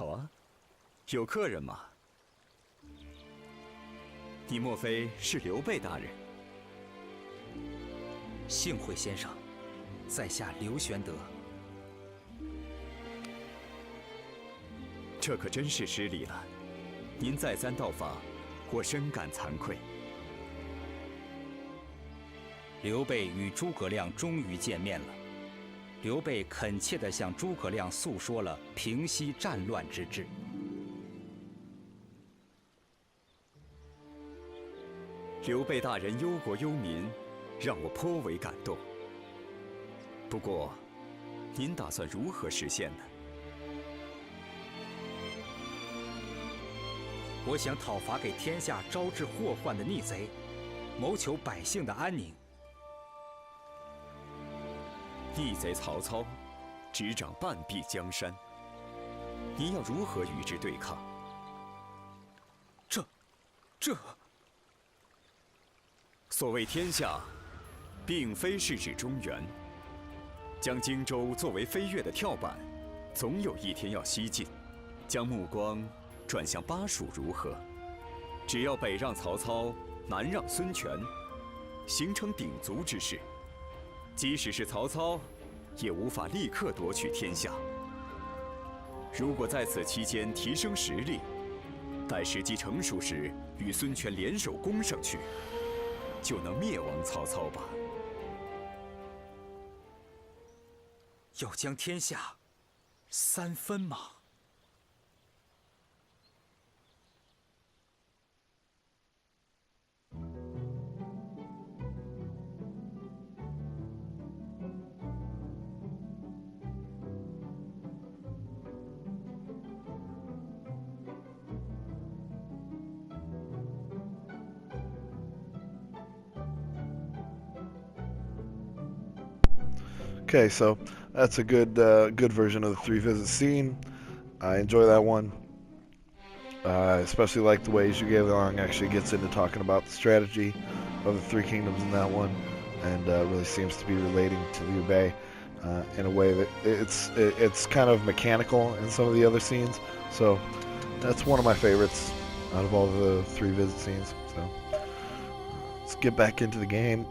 好啊，有客人吗？你莫非是刘备大人？幸会先生，在下刘玄德。这可真是失礼了。您再三到访，我深感惭愧。刘备与诸葛亮终于见面了。刘备恳切地向诸葛亮诉说了平息战乱之志。刘备大人忧国忧民，让我颇为感动。不过，您打算如何实现呢？我想讨伐给天下招致祸患的逆贼，谋求百姓的安宁。逆贼曹操执掌半壁江山，您要如何与之对抗？这，所谓天下，并非是指中原。将荆州作为飞跃的跳板，总有一天要西进。将目光转向巴蜀如何？只要北让曹操，南让孙权，形成鼎足之势，即使是曹操，也无法立刻夺取天下。如果在此期间提升实力，待时机成熟时，与孙权联手攻上去，就能灭亡曹操吧。要将天下三分吗？Okay, so that's a good version of the 3-visit scene. I enjoy that one. I especially like the way Zhuge Liang actually gets into talking about the strategy of the three kingdoms in that one, and really seems to be relating to Liu Bei in a way that it's kind of mechanical in some of the other scenes. So that's one of my favorites out of all the 3-visit scenes. So let's get back into the game.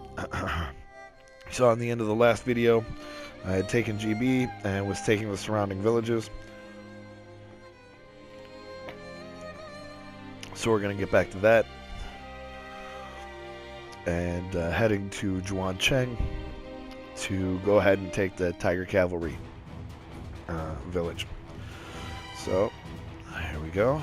So in the end of the last video, I had taken GB and was taking the surrounding villages. So we're going to get back to that. And heading to Zhuancheng to go ahead and take the Tiger Cavalry village. So, here we go.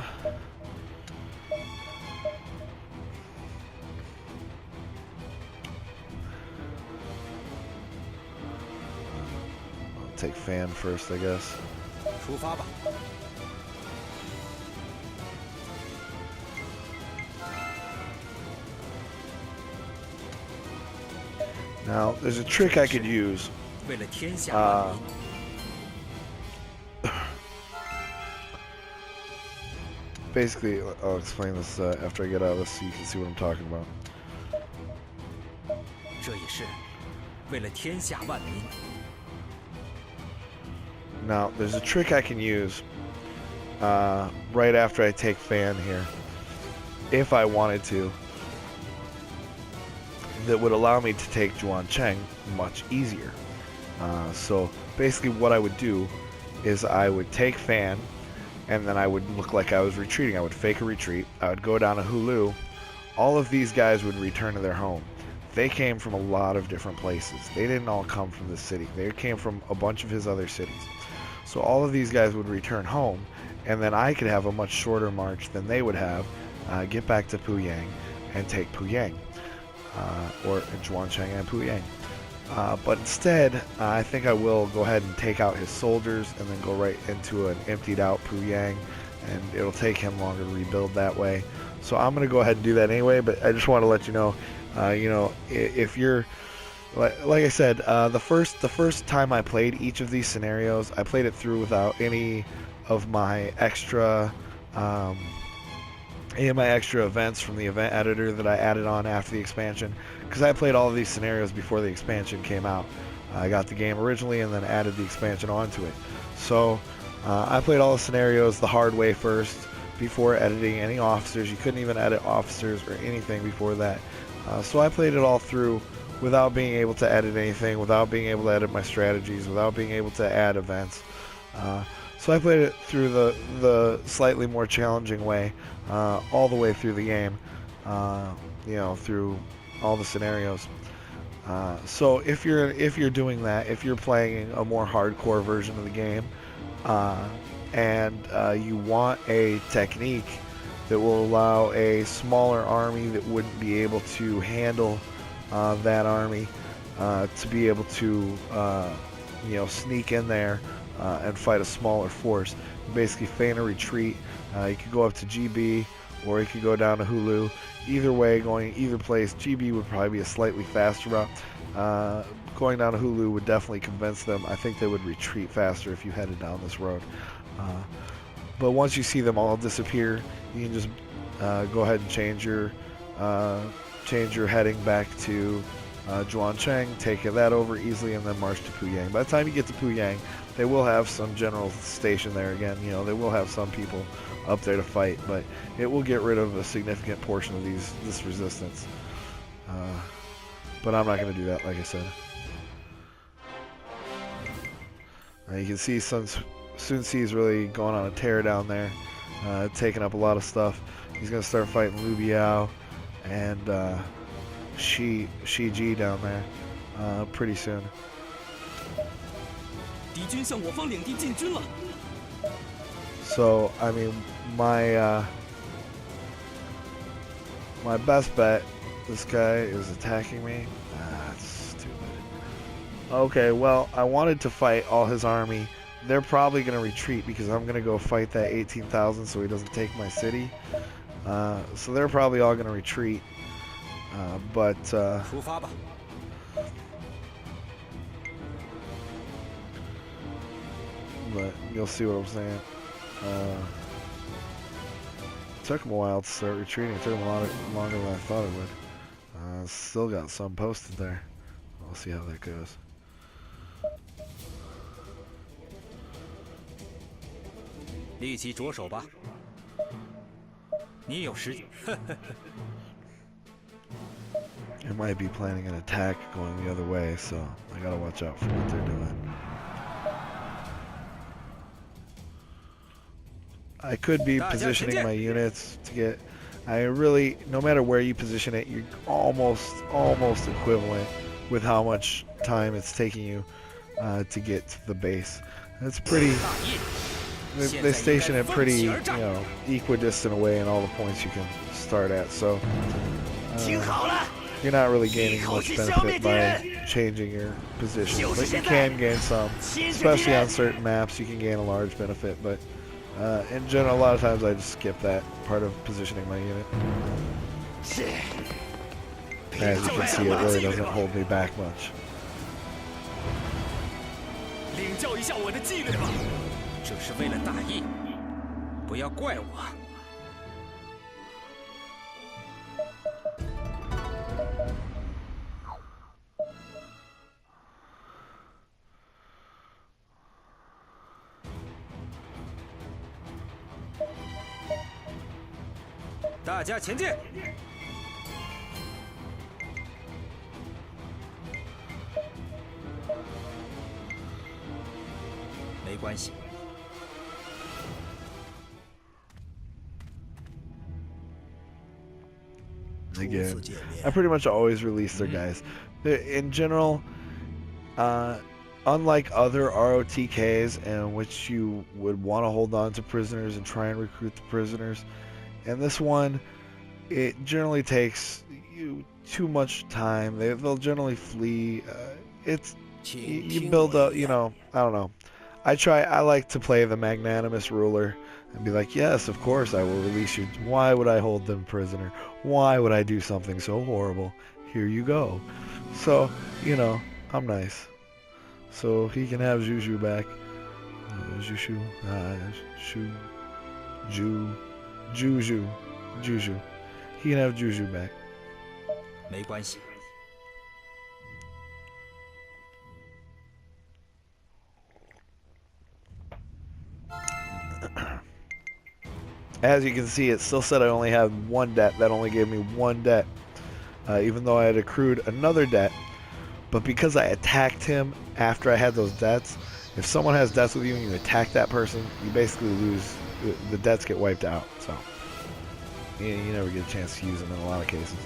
Take Fan first, I guess. 出发吧。Now, there's a trick I could use. 为了天下万民。Basically, I'll explain this after I get out of this so you can see what I'm talking about. 这也是为了天下万民。Now, there's a trick I can use right after I take Fan here, if I wanted to, that would allow me to take Zhuancheng much easier. So basically what I would do is I would take Fan, and then I would look like I was retreating. I would fake a retreat. I would go down to Hulu. All of these guys would return to their home. They came from a lot of different places. They didn't all come from the city. They came from a bunch of his other cities. So all of these guys would return home, and then I could have a much shorter march than they would have, get back to Puyang and take Puyang, or Zhuancheng and Puyang. But instead, I think I will go ahead and take out his soldiers and then go right into an emptied out Puyang, and it'll take him longer to rebuild that way. So I'm going to go ahead and do that anyway, but I just want to let you know, if you're, like I said, the first time I played each of these scenarios, I played it through without any of my extra events from the event editor that I added on after the expansion, because I played all of these scenarios before the expansion came out. I got the game originally and then added the expansion onto it. So I played all the scenarios the hard way first before editing any officers. You couldn't even edit officers or anything before that. So I played it all through without being able to edit anything, without being able to edit my strategies, without being able to add events. So I played it through the slightly more challenging way, all the way through the game, through all the scenarios. So if you're doing that, if you're playing a more hardcore version of the game, and you want a technique that will allow a smaller army that wouldn't be able to handle that army to be able to sneak in there and fight a smaller force. You basically feign a retreat. You could go up to GB or you could go down to Hulu. Either way, going either place, GB would probably be a slightly faster route. Going down to Hulu would definitely convince them. I think they would retreat faster if you headed down this road. But once you see them all disappear, you can just go ahead and change your heading back to Zhuangcheng, take that over easily, and then march to Puyang. By the time you get to Puyang, they will have some generals stationed there again. They will have some people up there to fight, but it will get rid of a significant portion of this resistance. But I'm not going to do that, like I said. You can see Sun Tzu is really going on a tear down there, taking up a lot of stuff. He's going to start fighting Liu Biao and Shi Ji down there pretty soon. So, I mean, my best bet, this guy is attacking me. That's stupid. Okay, well, I wanted to fight all his army. They're probably going to retreat because I'm going to go fight that 18,000 so he doesn't take my city. So they're probably all going to retreat. But you'll see what I'm saying. It took him a while to start retreating. It took him a lot longer than I thought it would. Still got some posted there. We'll see how that goes. They might be planning an attack going the other way, so I gotta watch out for what they're doing. I could be positioning my units to get... no matter where you position it, you're almost equivalent with how much time it's taking you to get to the base. That's pretty... They station it pretty, equidistant away in all the points you can start at, so... you're not really gaining much benefit by changing your position, but you can gain some, especially on certain maps. You can gain a large benefit, but in general, a lot of times I just skip that part of positioning my unit. As you can see, it really doesn't hold me back much. Again, I pretty much always release their guys. In general, unlike other ROTKs in which you would want to hold on to prisoners and try and recruit the prisoners, in this one, it generally takes you too much time. They'll generally flee. You build up, I don't know. I like to play the magnanimous ruler and be like, yes, of course I will release you. Why would I hold them prisoner? Why would I do something so horrible? Here you go. So, I'm nice. So he can have Zhu back. Juju. He can have Juju back. 没关系。as you can see, it still said I only had 1 debt. That only gave me 1 debt, even though I had accrued another debt. But because I attacked him after I had those debts, if someone has debts with you and you attack that person, you basically lose. The debts get wiped out. So yeah, you never get a chance to use them in a lot of cases.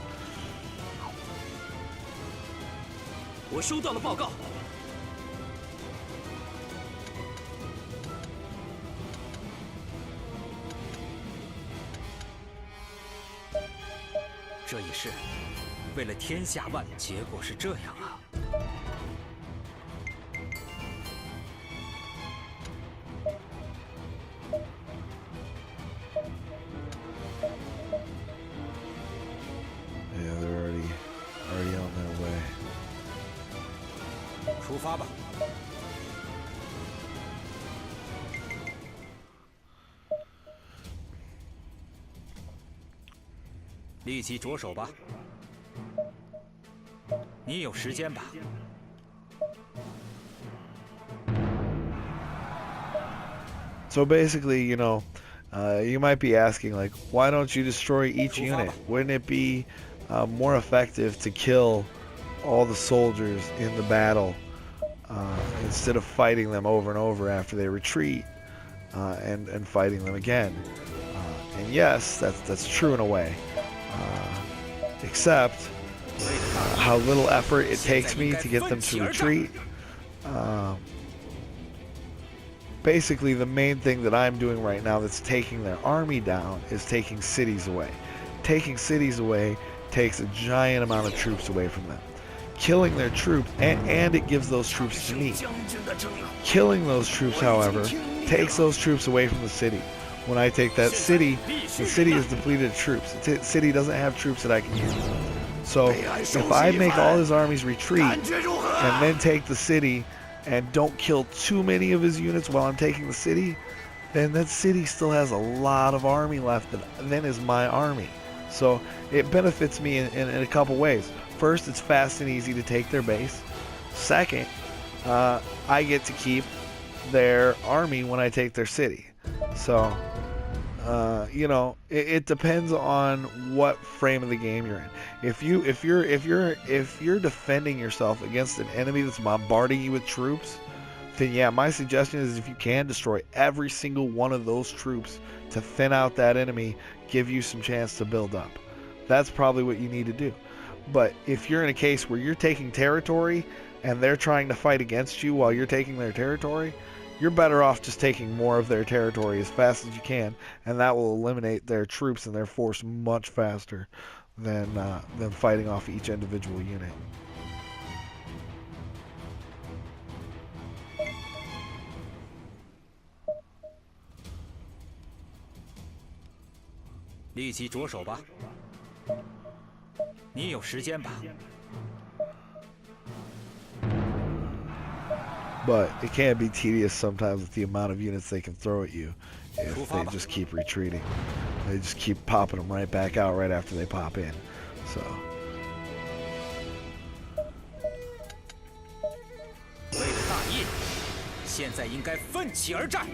我收到了报告。这一世，为了天下万，结果是这样啊。Yeah, they're already on their way. 出发吧。立即着手吧。你有时间吧？ So basically, you know, you might be asking, like, why don't you destroy each unit? Wouldn't it be more effective to kill all the soldiers in the battle instead of fighting them over and over after they retreat and fighting them again? And yes, that's true in a way, except how little effort it takes me to get them to retreat. Basically, the main thing that I'm doing right now that's taking their army down is taking cities away. Taking cities away takes a giant amount of troops away from them. Killing their troops, and it gives those troops to me. Killing those troops, however, takes those troops away from the city. When I take that city, the city is depleted of troops. The city doesn't have troops that I can use. So if I make all his armies retreat and then take the city and don't kill too many of his units while I'm taking the city, then that city still has a lot of army left that then is my army. So it benefits me in a couple ways. First, it's fast and easy to take their base. Second, I get to keep their army when I take their city. So, you know, it depends on what frame of the game you're in. If you're defending yourself against an enemy that's bombarding you with troops, then yeah, my suggestion is if you can destroy every single one of those troops to thin out that enemy, give you some chance to build up. That's probably what you need to do. But if you're in a case where you're taking territory and they're trying to fight against you while you're taking their territory, you're better off just taking more of their territory as fast as you can, and that will eliminate their troops and their force much faster than fighting off each individual unit. But it can be tedious sometimes with the amount of units they can throw at you if they just keep retreating. They just keep popping them right back out right after they pop in. So. 为了大业，现在应该奋起而战。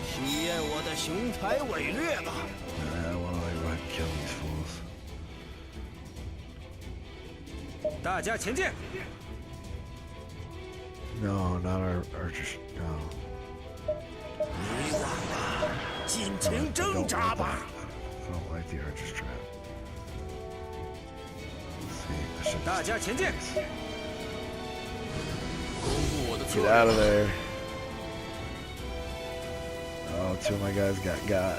体验我的雄才伟略吧！ I want to like kill these fools. 大家前进！ No, not our archers. No. 你我吧，尽情挣扎吧！ I don't like the archer's trap. Let's see, I should 大家前进！ 公布我的策 get 略。 out of there. Oh, 2 of my guys got.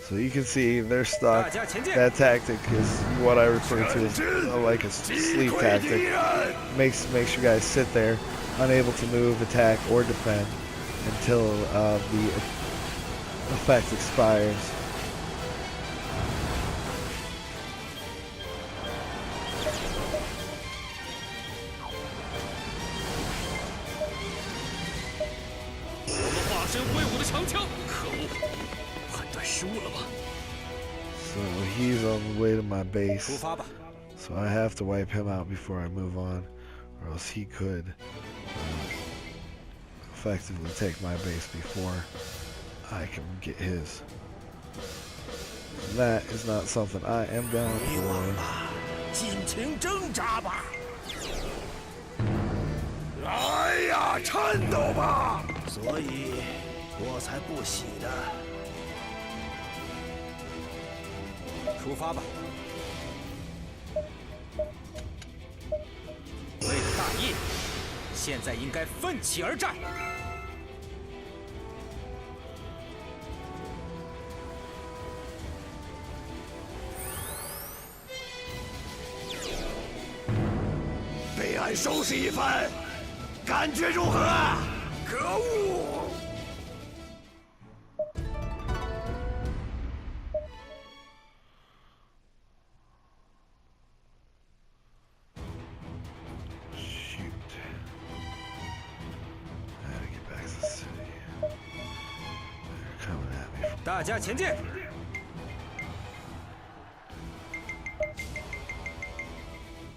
So you can see they're stuck. That tactic is what I refer to as like a sleep tactic. Makes you guys sit there, unable to move, attack, or defend until the effect expires. So he's on the way to my base. So I have to wipe him out before I move on. or else he could effectively take my base before I can get his. And that is not something I am down 回往 for. 吧，尽情挣扎吧！来呀，颤抖吧！所以，我才不喜的。出发吧！为了大业，现在应该奋起而战。被俺收拾一番，感觉如何？可恶！ Shoot. I gotta get back to the city. They're coming at me. 大家前进！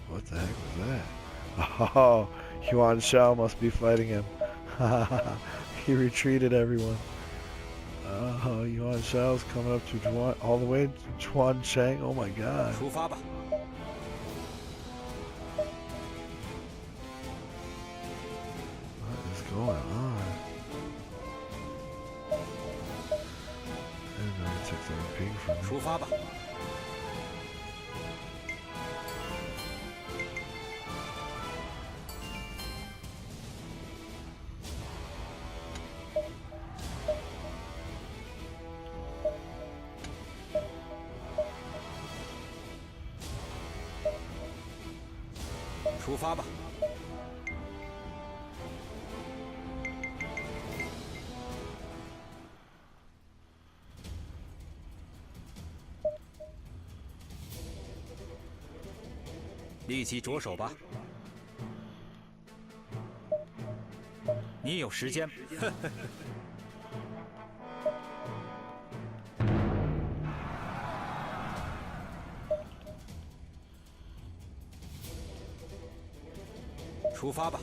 What the heck was that? Oh, Yuan Shao must be fighting him. He retreated, everyone. Oh, Yuan Shao's coming up to all the way to Chuan Cheng. Oh my god. 出发吧！ What is going on? I didn't know he took the ping from me. 出发吧！ 出发吧！立即着手吧！你有时间？出发吧！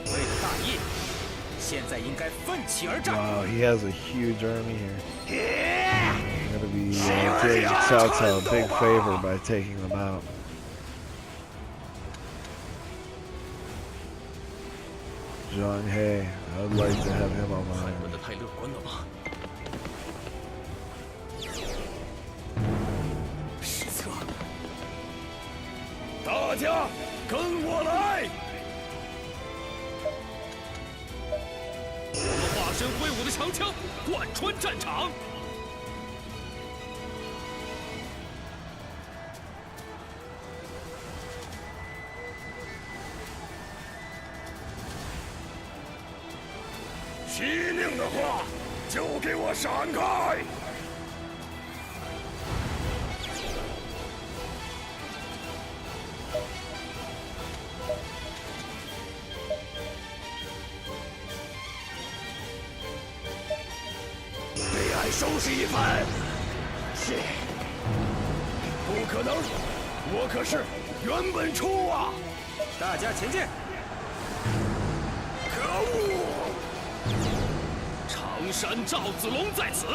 为了大业，现在应该奋起而战。 Wow, he has a huge army here. I'm gonna be doing Cao Cao a big favor by taking them out. Zhang He, I'd like to have him on my 问的太乐观了吧？失策！大家跟我来！我们化身挥舞的长枪，贯穿战场。敕令的话，就给我闪开！被俺收拾一番，是不可能！我可是原本初啊！大家前进！可恶！ 常山赵子龙在此。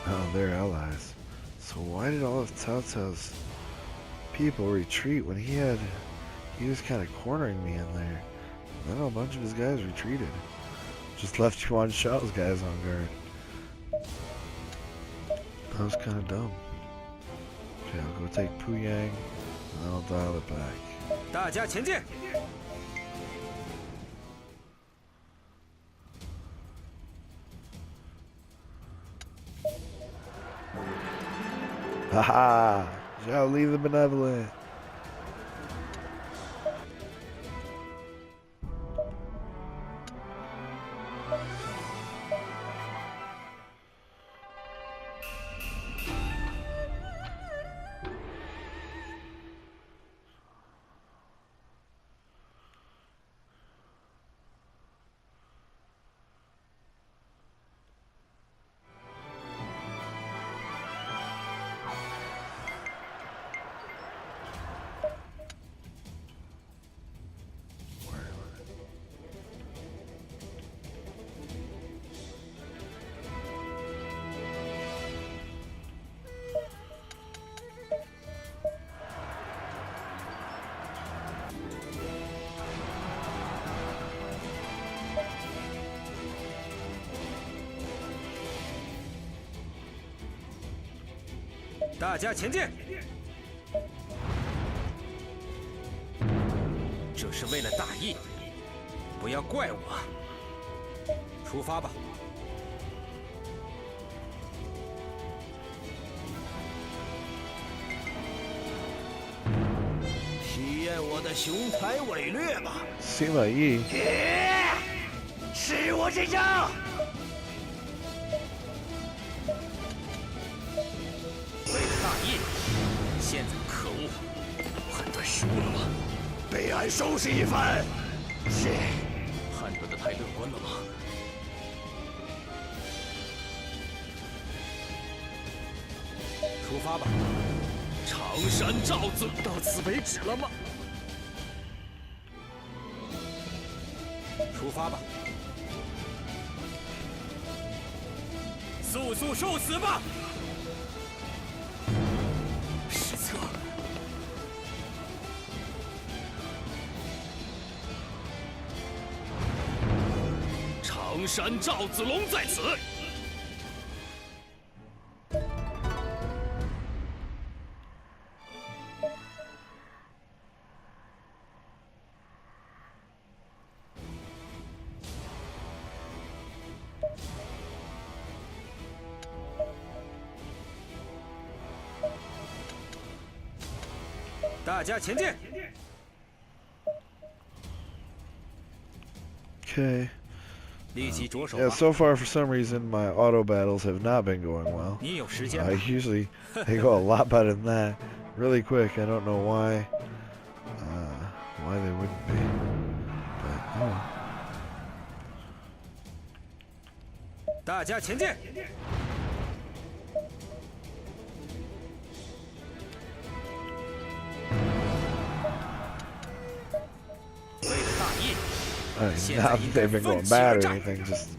Oh, they're allies. So why did all of Cao Cao's people retreat when he was kind of cornering me in there? I know a bunch of his guys retreated. Just left Yuan Shao's guys on guard. That was kind of dumb. Okay, I'll go take Puyang, and I'll dial it back. 大家前进！ Haha! Zhao Li the Benevolent.大家前进！这是为了大义，不要怪我。出发吧！体验我的雄才伟略吧！ Sima Yi. 是我这招！ 为了大义，现在可恶，判断失误了吗？被俺收拾一番。是，判断的太乐观了吗？出发吧！常山赵子，到此为止了吗？出发吧！速速受死吧！ 失策！常山赵子龙在此。大家前进！ Okay. 立即着手 Yeah, 吧！ so far for some reason my auto battles have not been going well. 你有时间吗？ Usually they go a lot better than that. Really quick. I don't know why. Why they wouldn't be. But oh. 大家前进！为了大义， I mean, not that they've been going bad or anything. Just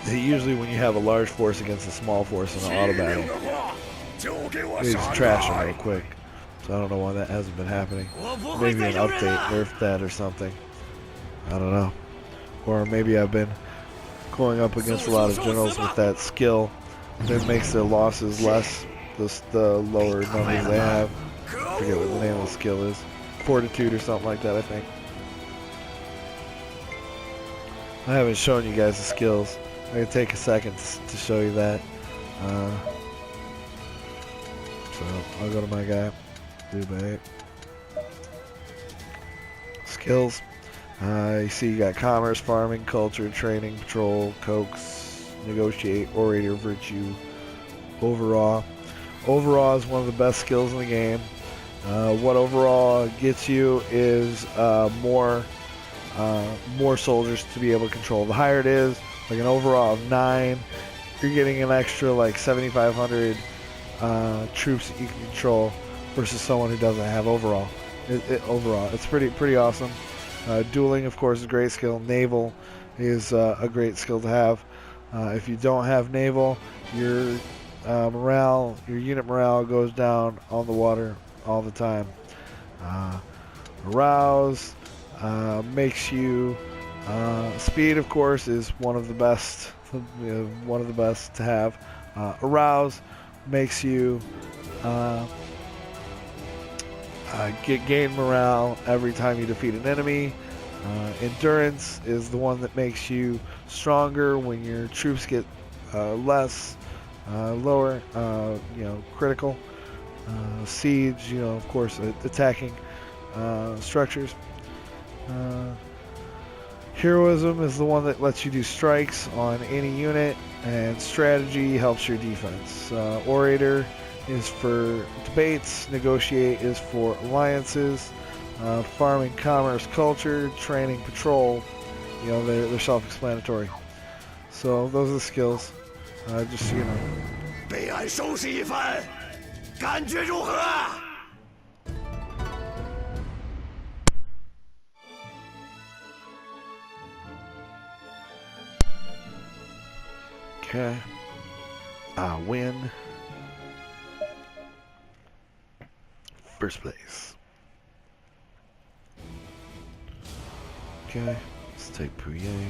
usually when you have a large force against a small force in an auto battle, they just trash them real quick. So I don't know why that hasn't been happening. Maybe an update nerfed that or something. I don't know. Or maybe I've been going up against a lot of generals with that skill that makes their losses less, the lower numbers they have. I forget what the name of the skill is. Fortitude or something like that, I think. I haven't shown you guys the skills. I'm going to take a second to show you that. So I'll go to my guy. Dubay. Skills. You see you got commerce, farming, culture, training, patrol, coax, negotiate, orator, virtue, overall. Overall is one of the best skills in the game. What overall gets you is more soldiers to be able to control. The higher it is, like an overall of 9, you're getting an extra like 7,500 troops that you can control versus someone who doesn't have overall. Overall, it's pretty awesome. Dueling, of course, is a great skill. Naval is a great skill to have. If you don't have naval, your unit morale goes down on the water all the time. Arouse makes you speed, of course, is one of the best to have. Arouse makes you gain morale every time you defeat an enemy. Endurance is the one that makes you stronger when your troops get lower, critical. Siege, of course, attacking structures. Heroism is the one that lets you do strikes on any unit, and strategy helps your defense. Orator is for debates, negotiate is for alliances, farming, commerce, culture, training, patrol. They're self-explanatory. So those are the skills. Just so you know. 被俺收拾一番，感觉如何？ Okay. Win. First place. Okay, let's take Puyang.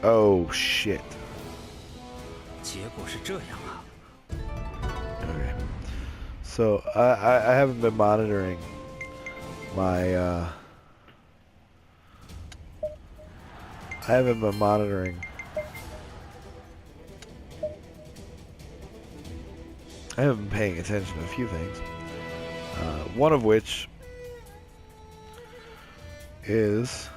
Oh shit. 结果是这样啊。 Okay. So I haven't been monitoring my I haven't been monitoring I haven't been paying attention to a few things. One of which is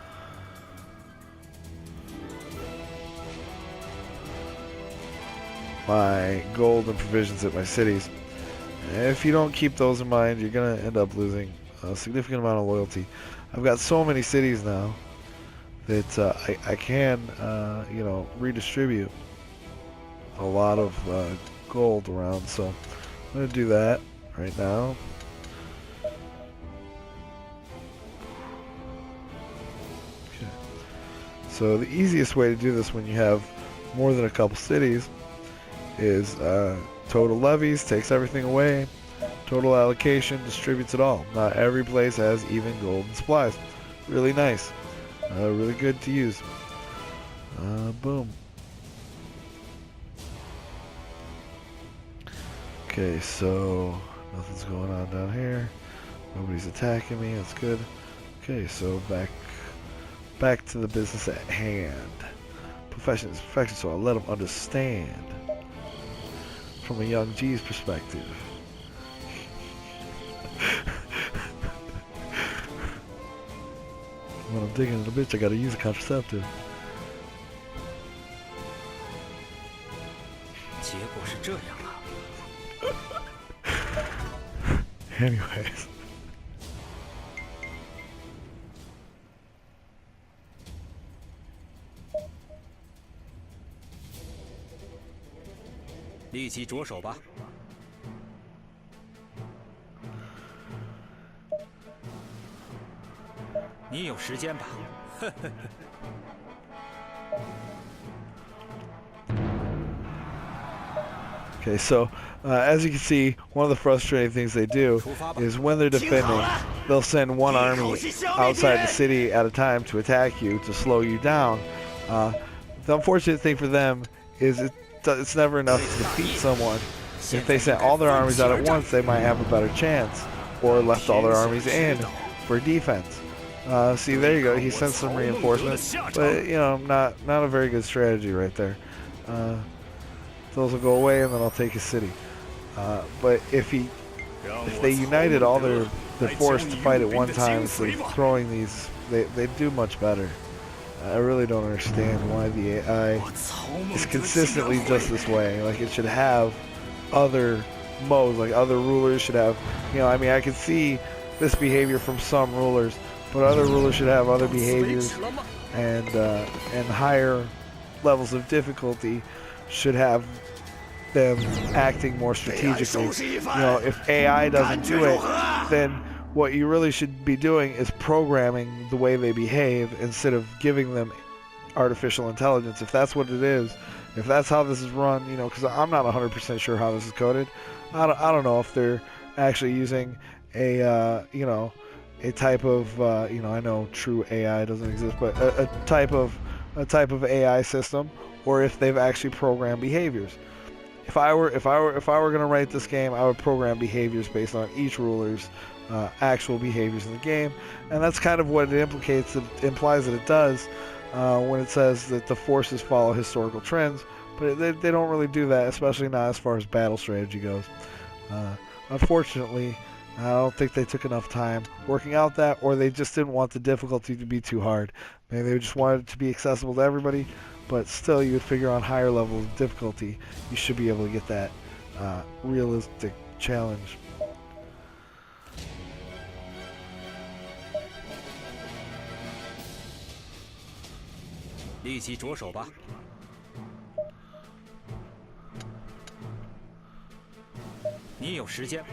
my gold and provisions at my cities. If you don't keep those in mind, you're gonna end up losing a significant amount of loyalty. I've got so many cities now that I can, redistribute a lot of gold around. So I'm gonna do that right now. Okay. So the easiest way to do this when you have more than a couple cities is total levies, takes everything away, total allocation, distributes it all. Not every place has even gold and supplies. Really nice. Really good to use. Boom. Okay, so nothing's going on down here. Nobody's attacking me, that's good. Okay, so back to the business at hand. Profession is perfection, so I'll let them understand from a young G's perspective. When I'm digging in a bitch, I gotta use a contraceptive. 结果是这样啊。 Anyways. 立即着手吧。你有时间吧？ Okay, so as you can see, one of the frustrating things they do is when they're defending, they'll send one army outside the city at a time to attack you, to slow you down. The unfortunate thing for them is it's never enough to defeat someone. If they sent all their armies out at once, they might have a better chance, or left all their armies in for defense. See, there you go. He sent some reinforcements, but not a very good strategy right there. Those will go away, and then I'll take his city. But if they united all their force to fight at one time instead of throwing these, they do much better. I really don't understand why the AI is consistently just this way. Like, it should have other modes, like other rulers should have, I can see this behavior from some rulers, but other rulers should have other behaviors, and higher levels of difficulty should have them acting more strategically. If AI doesn't do it, then what you really should be doing is programming the way they behave instead of giving them artificial intelligence. If that's what it is, if that's how this is run, because I'm not 100% sure how this is coded. I don't know if they're actually using a a type of I know true AI doesn't exist, but a type of AI system, or if they've actually programmed behaviors. If I were going to write this game, I would program behaviors based on each ruler's actual behaviors in the game, and that's kind of what it implies that it does when it says that the forces follow historical trends. But they don't really do that, especially not as far as battle strategy goes. Unfortunately, I don't think they took enough time working out that, or they just didn't want the difficulty to be too hard. Maybe they just wanted it to be accessible to everybody, but still you would figure on higher levels of difficulty, you should be able to get that realistic challenge.立即着手吧。你有时间。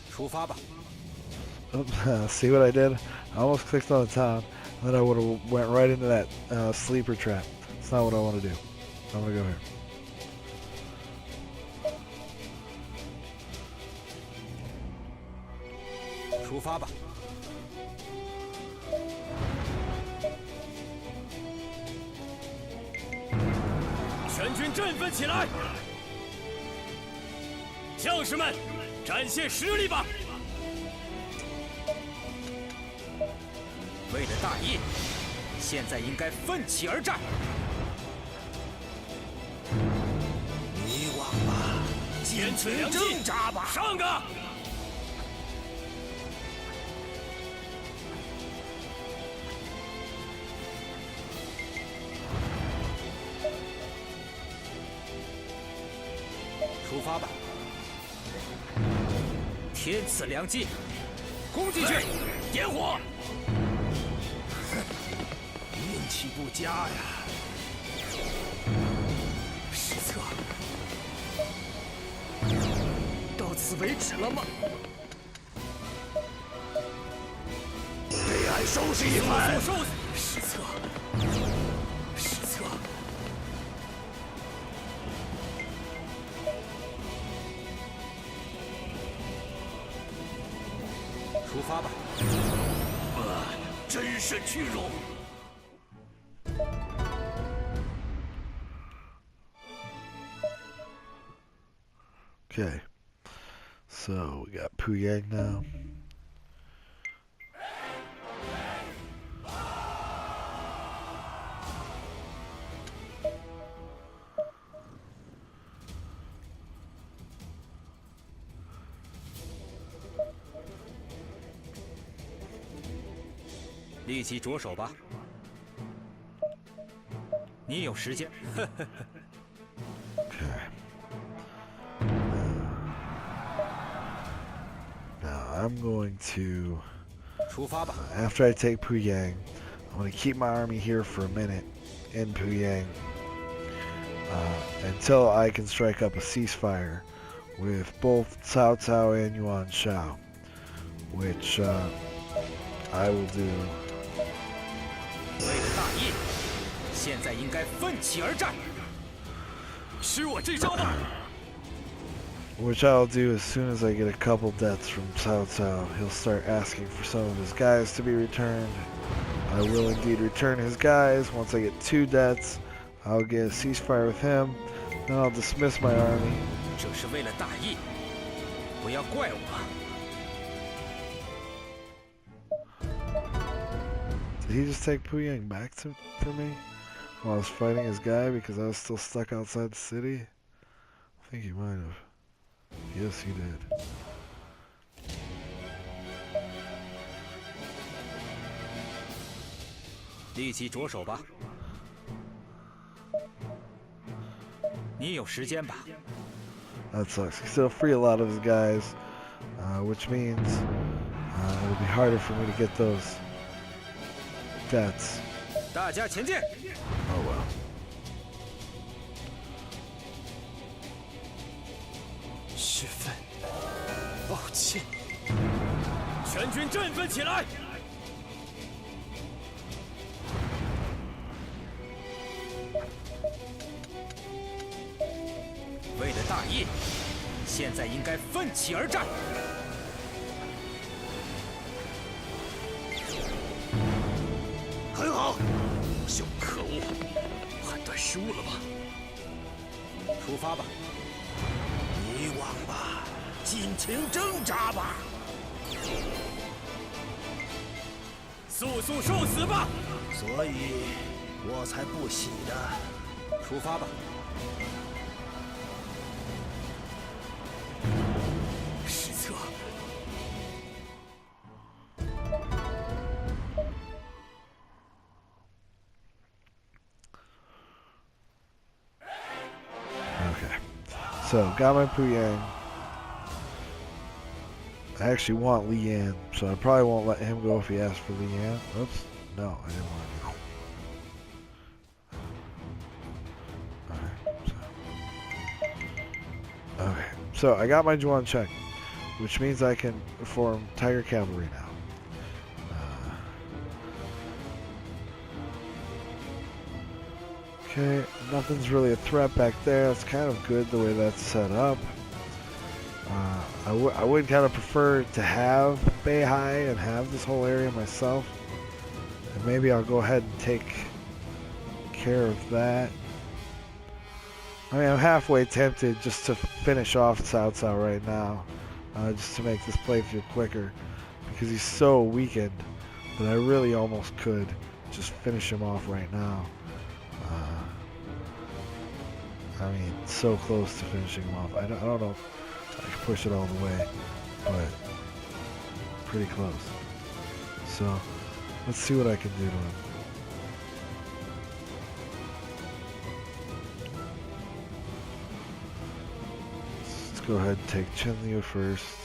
出发吧。See what I did? I almost clicked on the town, and then I would have went right into that sleeper trap. It's not what I want to do. I'm gonna go here. 出发吧。全军振奋起来！将士们，展现实力吧！为了大义，现在应该奋起而战。你往吧，坚持良挣扎吧，上啊！ 出发吧！天赐良机，攻进去！点火！运气不佳呀！失策！到此为止了吗？被俺收拾一番！失策！失策！ 出发吧！真是屈辱。 Okay, so we got Puyang now. "立即着手吧！你有时间。Okay. Now I'm going to. 出发吧！ After I take Puyang, I'm going to keep my army here for a minute in Puyang until I can strike up a ceasefire with both Cao Cao and Yuan Shao, which I will do. 为了大义，现在应该奋起而战。吃我这招吧！ Which I'll do as soon as I get a couple deaths from Cao Cao. He'll start asking for some of his guys to be returned. I will indeed return his guys. Once I get 2 deaths, I'll get a ceasefire with him. Then I'll dismiss my army. 这是为了大义，不要怪我。 Did he just take Puyang back for me while I was fighting his guy because I was still stuck outside the city? I think he might have. Yes, he did. 立即着手吧！你有时间吧？ That sucks. He's still free a lot of his guys, which means it'll be harder for me to get those deaths. 大家前进！ Oh well. 兄失愤，抱歉。全军振奋起来！为了大业，现在应该奋起而战。很好，小可恶，判断失误了吧？出发吧！遗忘吧，尽情挣扎吧！速速受死吧！所以，我才不喜的。出发吧！失策。Okay. So, got my Puyang. I actually want Li Yan, so I probably won't let him go if he asks for Li Yan. Oops. No, I didn't want to. Okay, so I got my Zhuan Cheng, which means I can form Tiger Cavalry now. Okay, nothing's really a threat back there. It's kind of good the way that's set up. I would kind of prefer to have Beihai and have this whole area myself. And maybe I'll go ahead and take care of that. I mean, I'm halfway tempted just to finish off Cao Cao right now. Just to make this playthrough quicker. Because he's so weakened that I really almost could just finish him off right now. I mean, so close to finishing him off. I don't know if I can push it all the way, but pretty close. So, let's see what I can do to him. Let's go ahead and take Chen Liu first.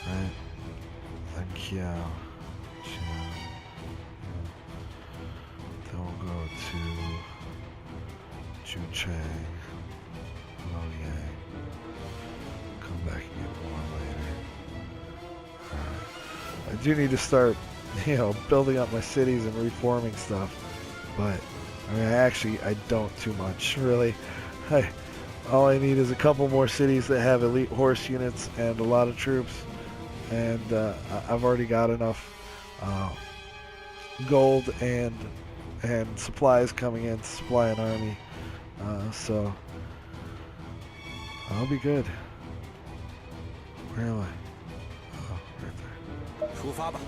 Right? Then Kiao. Qiao. Then we'll go to Ju Chang. Lo Yang. Come back and get more later. Alright. I do need to start, building up my cities and reforming stuff. But, I mean, I don't too much, really. All I need is a couple more cities that have elite horse units and a lot of troops. And I've already got enough gold and supplies coming in to supply an army. So I'll be good. Where am I? Oh, right there. 出发吧！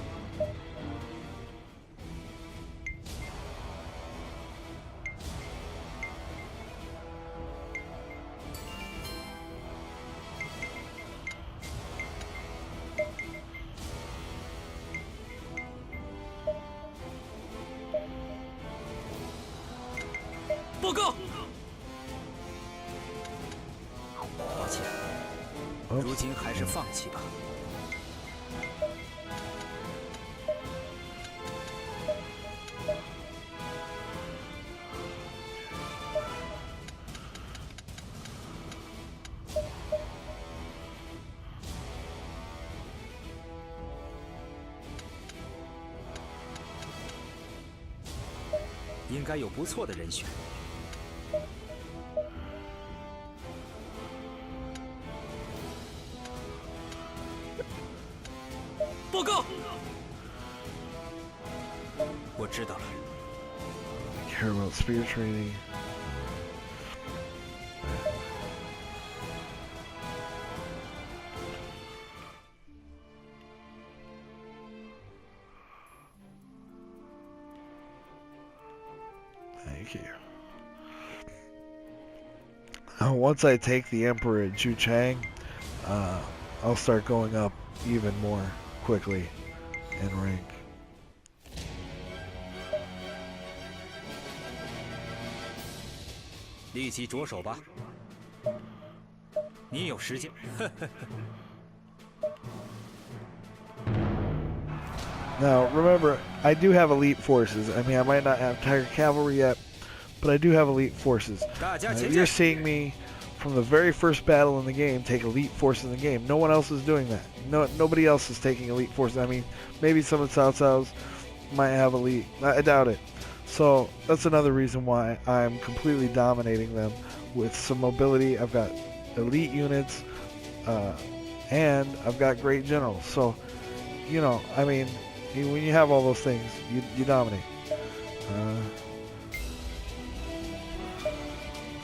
报告。抱歉，如今还是放弃吧。应该有不错的人选。报告。我知道了。Care about spear training. Thank you. Once I take the Emperor at Ju Chang, I'll start going up even more quickly in rank. 立即着手吧。你有时间。Now, remember, I do have elite forces. I mean, I might not have Tiger Cavalry yet, but I do have elite forces. You're seeing me from the very first battle in the game, take elite forces in the game. No one else is doing that. Nobody else is taking elite forces. I mean, maybe some of the Cao Cao's might have elite. I doubt it. So that's another reason why I'm completely dominating them with some mobility. I've got elite units, and I've got great generals. So, you know, I mean, when you have all those things, you dominate.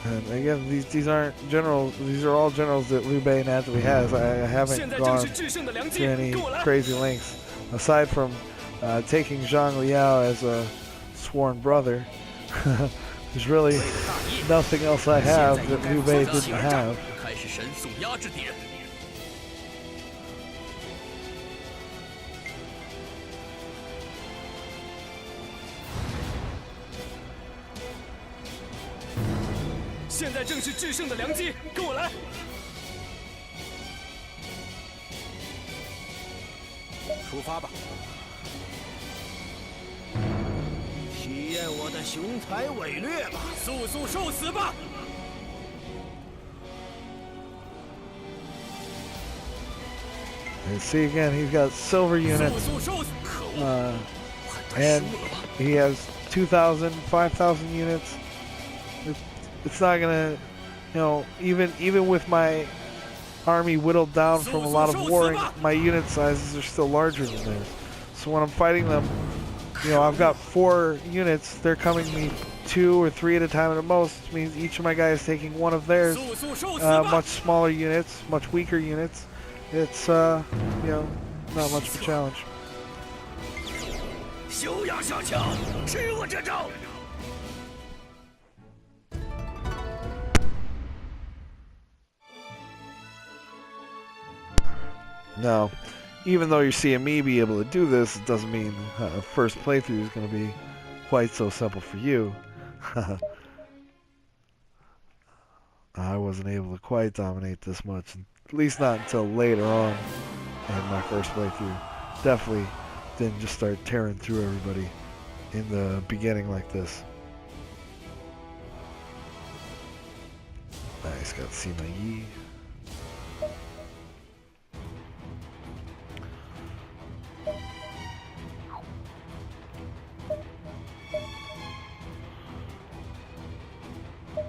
And again, these aren't generals. These are all generals that Liu Bei naturally has. I haven't gone to any crazy lengths aside from taking Zhang Liao as a sworn brother. There's really nothing else I have that Liu Bei didn't have. 开始神速压制敌人。现在正是制胜的良机，跟我来！出发吧！体验我的雄才伟略吧！速速受死吧！ And see again, he's got silver units, and he has 2,000, 5,000 units. It's not gonna, you know, even with my army whittled down from a lot of warring, my unit sizes are still larger than theirs. So when I'm fighting them, you know, I've got 4 units. They're coming to me 2 or 3 at a time at the most, which means each of my guys taking one of theirs. Much smaller units, much weaker units. It's you know, not much of a challenge. 休养小强，吃我这招！ Now, even though you're seeing me be able to do this, it doesn't mean first playthrough is going to be quite so simple for you. I wasn't able to quite dominate this much, at least not until later on in my first playthrough. Definitely didn't just start tearing through everybody in the beginning like this. Nice, got Sima Yi.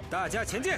大家前进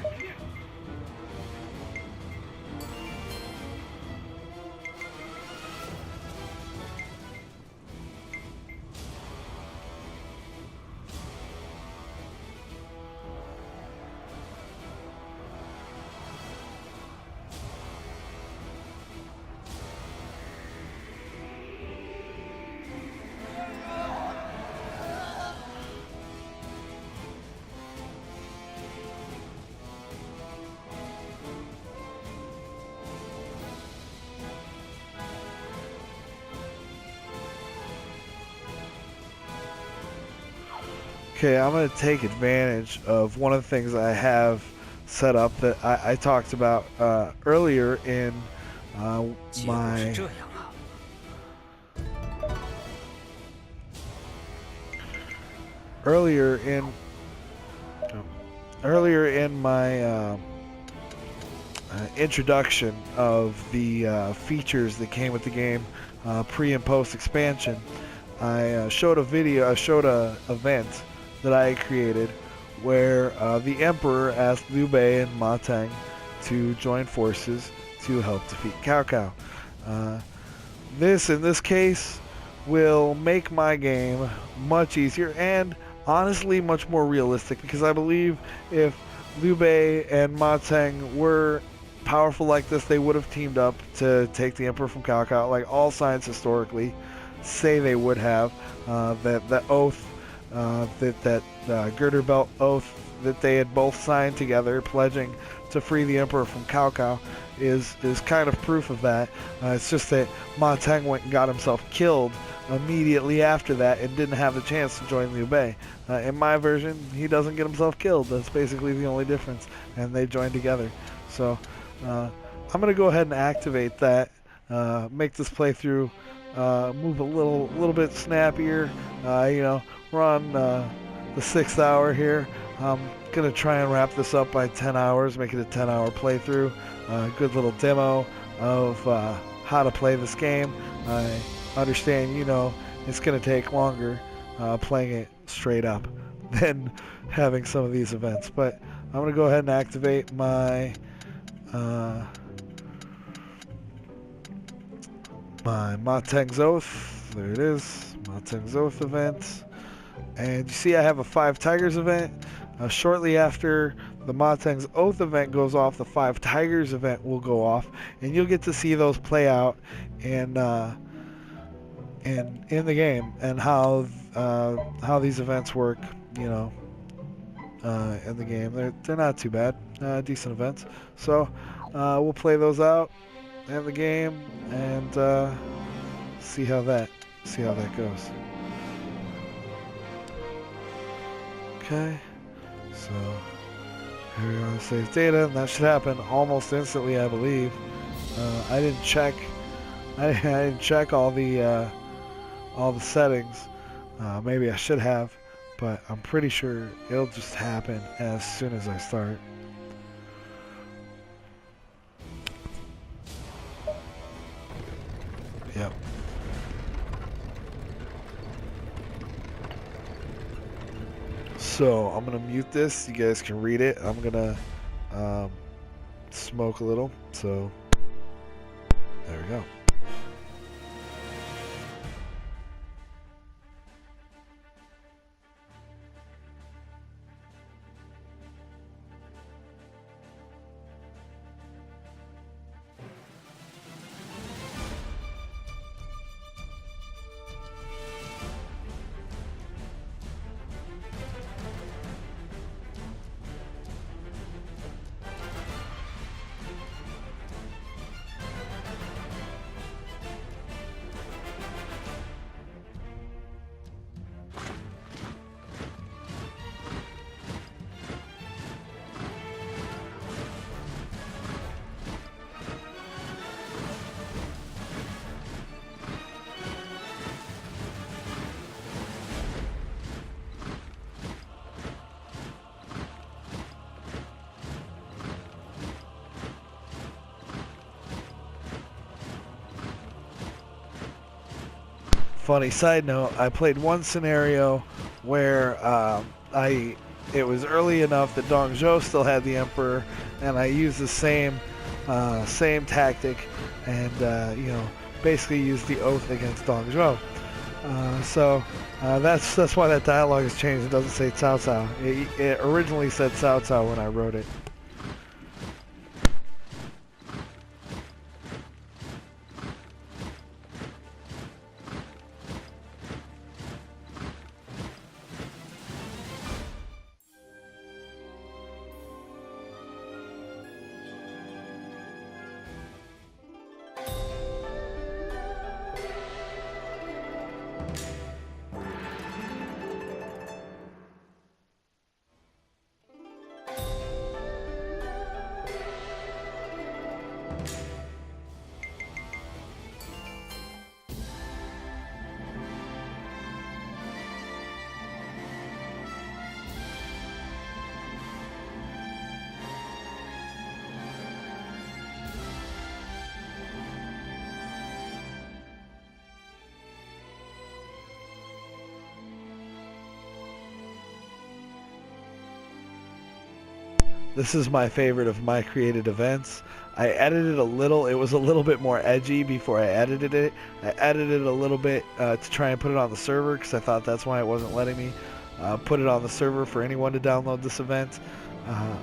！Okay, I'm going to take advantage of one of the things I have set up that I talked about earlier in my introduction of the features that came with the game pre and post expansion. I showed a event that I created where the Emperor asked Liu Bei and Ma Teng to join forces to help defeat Cao Cao. This, in this case, will make my game much easier and honestly much more realistic, because I believe if Liu Bei and Ma Teng were powerful like this, they would have teamed up to take the Emperor from Cao Cao, like all signs historically say they would have. That oath, that Girder Belt oath that they had both signed together, pledging to free the Emperor from Cao Cao, is kind of proof of that. It's just that Ma Teng went and got himself killed immediately after that and didn't have the chance to join Liu Bei. In my version, he doesn't get himself killed. That's basically the only difference, and they joined together. So I'm going to go ahead and activate that, make this playthrough move a little bit snappier. You know, we're on the 6th hour here. I'm gonna try and wrap this up by 10 hours, make it a 10-hour playthrough. Good little demo of how to play this game. I understand, it's gonna take longer playing it straight up than having some of these events, but I'm gonna go ahead and activate my my Mateng's Oath. There it is, Mateng's Oath event. And you see I have a 5 Tigers event. Shortly after the Mateng's Oath event goes off, the 5 Tigers event will go off, and you'll get to see those play out in the game, and how these events work, in the game. They're not too bad, decent events. So we'll play those out in the game and see how that goes. Okay, so here we are, save data, and that should happen almost instantly, I believe. I didn't check all the settings. Maybe I should have, but I'm pretty sure it'll just happen as soon as I start. Yep. So I'm gonna mute this. You guys can read it. I'm gonna smoke a little. So there we go. Funny side note, I played one scenario where it was early enough that Dong Zhou still had the Emperor, and I used the same tactic, and basically used the Oath against Dong Zhou. So that's why that dialogue has changed. It doesn't say Cao Cao. It originally said Cao Cao when I wrote it. This is my favorite of my created events. I edited a little. It was a little bit more edgy before I edited it. I edited it a little bit to try and put it on the server, because I thought that's why it wasn't letting me put it on the server for anyone to download this event.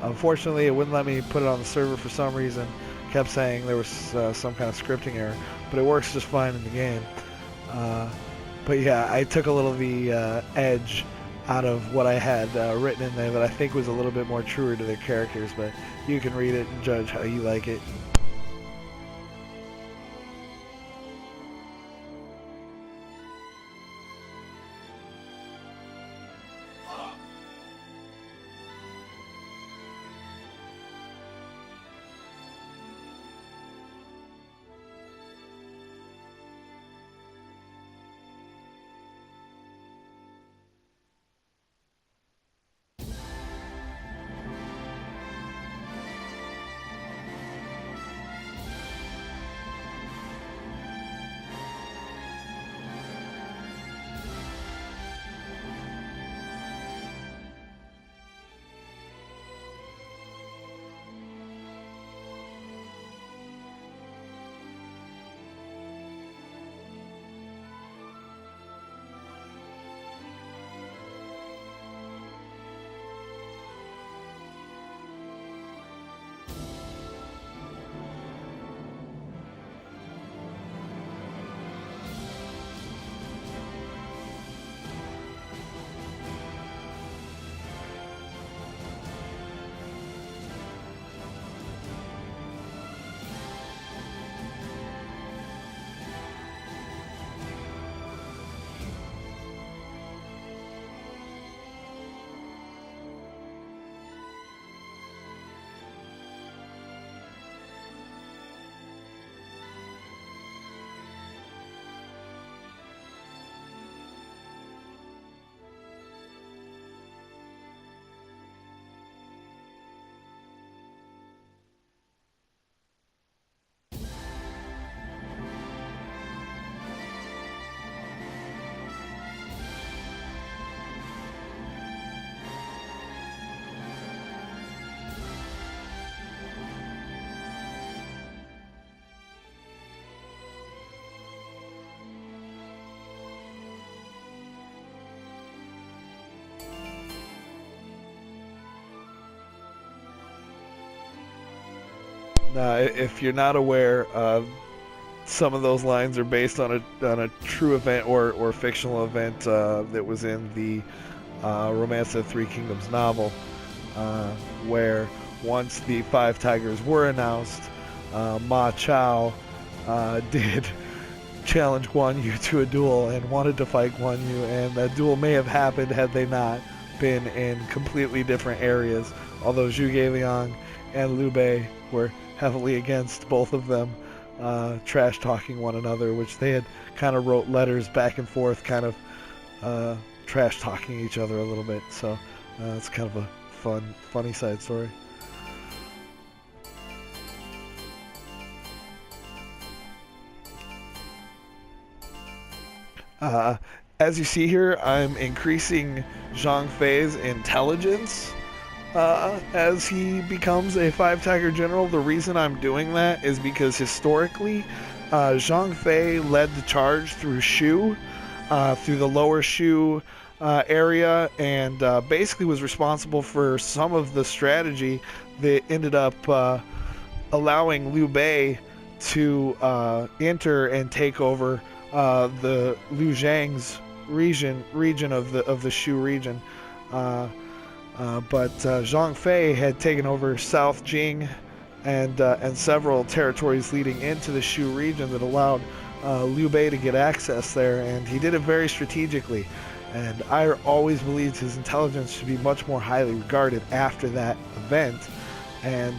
Unfortunately, it wouldn't let me put it on the server for some reason. Kept saying there was some kind of scripting error, but it works just fine in the game. But yeah, I took a little of the edge out of what I had written in there that I think was a little bit more truer to their characters, but you can read it and judge how you like it. if you're not aware, some of those lines are based on a true event or fictional event that was in the Romance of the Three Kingdoms novel, where once the 5 tigers were announced, Ma Chao did challenge Guan Yu to a duel and wanted to fight Guan Yu, and that duel may have happened had they not been in completely different areas, although Zhuge Liang and Liu Bei were heavily against both of them trash talking one another, which they had kind of wrote letters back and forth, kind of trash talking each other a little bit. So it's kind of a funny side story. As you see here, I'm increasing Zhang Fei's intelligence as he becomes a 5 tiger general. The reason I'm doing that is because historically, Zhang Fei led the charge through Shu, through the lower Shu area, and basically was responsible for some of the strategy that ended up allowing Liu Bei to enter and take over the Liu Zhang's region of the Shu region, but Zhang Fei had taken over South Jing and several territories leading into the Shu region that allowed Liu Bei to get access there, and he did it very strategically. And I always believed his intelligence should be much more highly regarded after that event, and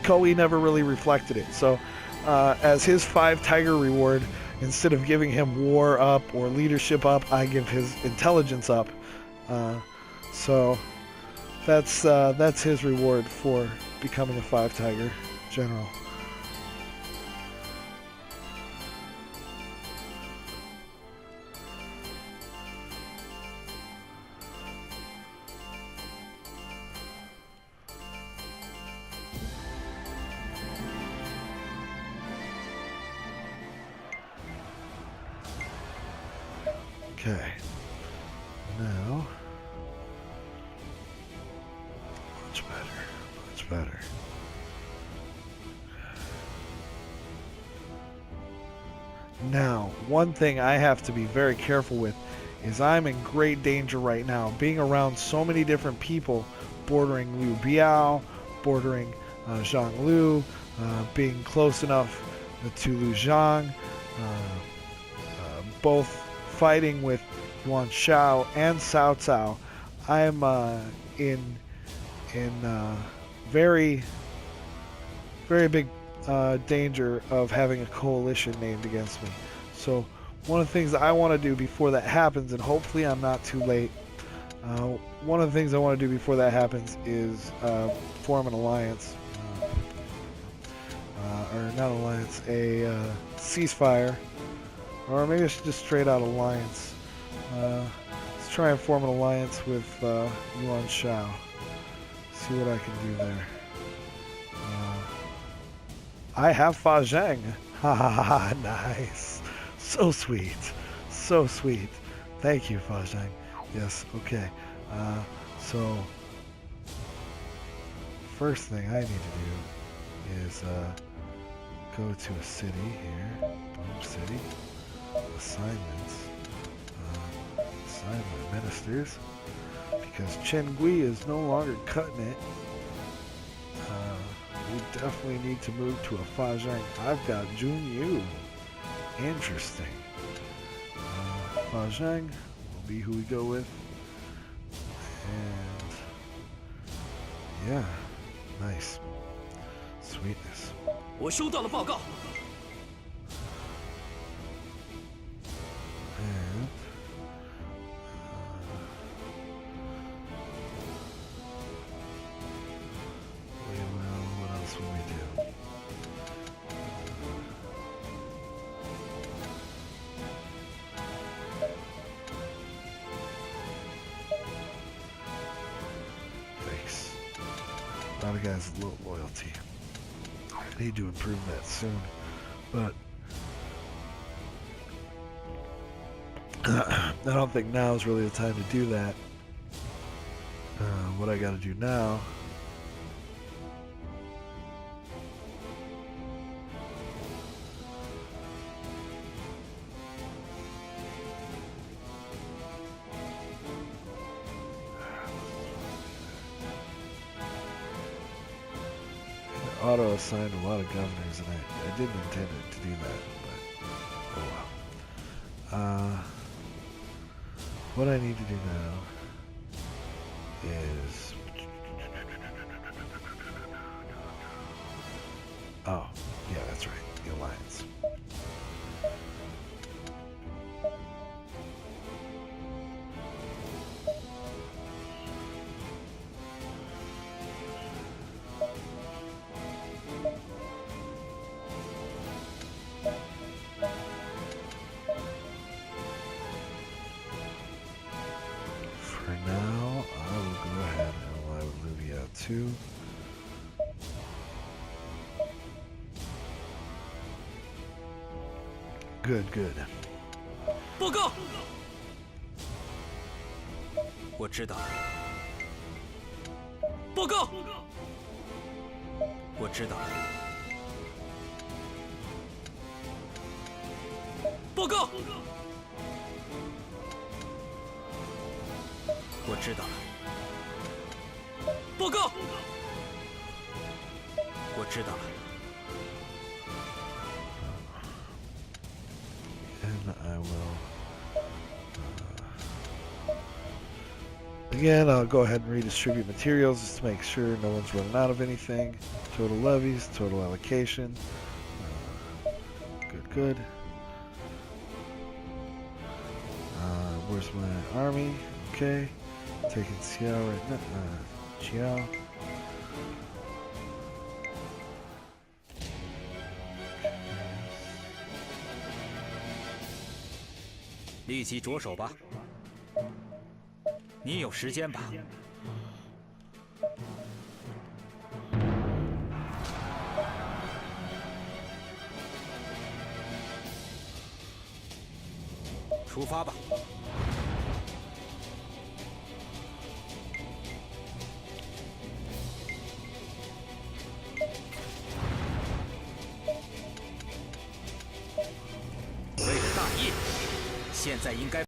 Koei never really reflected it. So as his 5 tiger reward, instead of giving him war up or leadership up, I give his intelligence up. So that's his reward for becoming a 5 tiger general. Okay, now, much better. Now, one thing I have to be very careful with is I'm in great danger right now, being around so many different people, bordering Liu Biao, bordering Zhang Lu, being close enough to Liu Zhang, both fighting with Yuan Shao and Cao Cao. I'm in very big danger of having a coalition named against me. So one of the things I want to do before that happens, and hopefully I'm not too late, one of the things I want to do before that happens is form an alliance, or not alliance, a ceasefire. Or maybe I should just straight out alliance. Let's try and form an alliance with Yuan Shao. See what I can do there. I have Fa Zheng. Ha ha ha, nice. So sweet. So sweet. Thank you, Fa Zheng. Yes, okay. So, first thing I need to do is go to a city here. Boom, city. Assignments, assign my ministers, because Chen Gui is no longer cutting it. We definitely need to move to a Fa Zheng. I've got Jun Yu. Interesting. Fa Zheng will be who we go with. And yeah, nice. Sweetness. 我收到了报告。 And well, what else will we do? Thanks. A lot of guys with low loyalty. I need to improve that soon, but I don't think now is really the time to do that. What I gotta do now auto-assigned a lot of governors, and I didn't intend it to do that, but oh well. What I need to do now is... Oh, yeah, that's right, the alliance. For now, I will go ahead and ally with Livia too. Good, good. 报告。我知道，报告。我知道，报告。我知道，报告。我知道了。 And I will... again, I'll go ahead and redistribute materials just to make sure no one's running out of anything. Total levies, total allocation. Good, good. Where's my army? Okay. Taking Xiao right now. Xiao. 立即着手吧。你有时间吧？出发吧。为了大业，现在应该。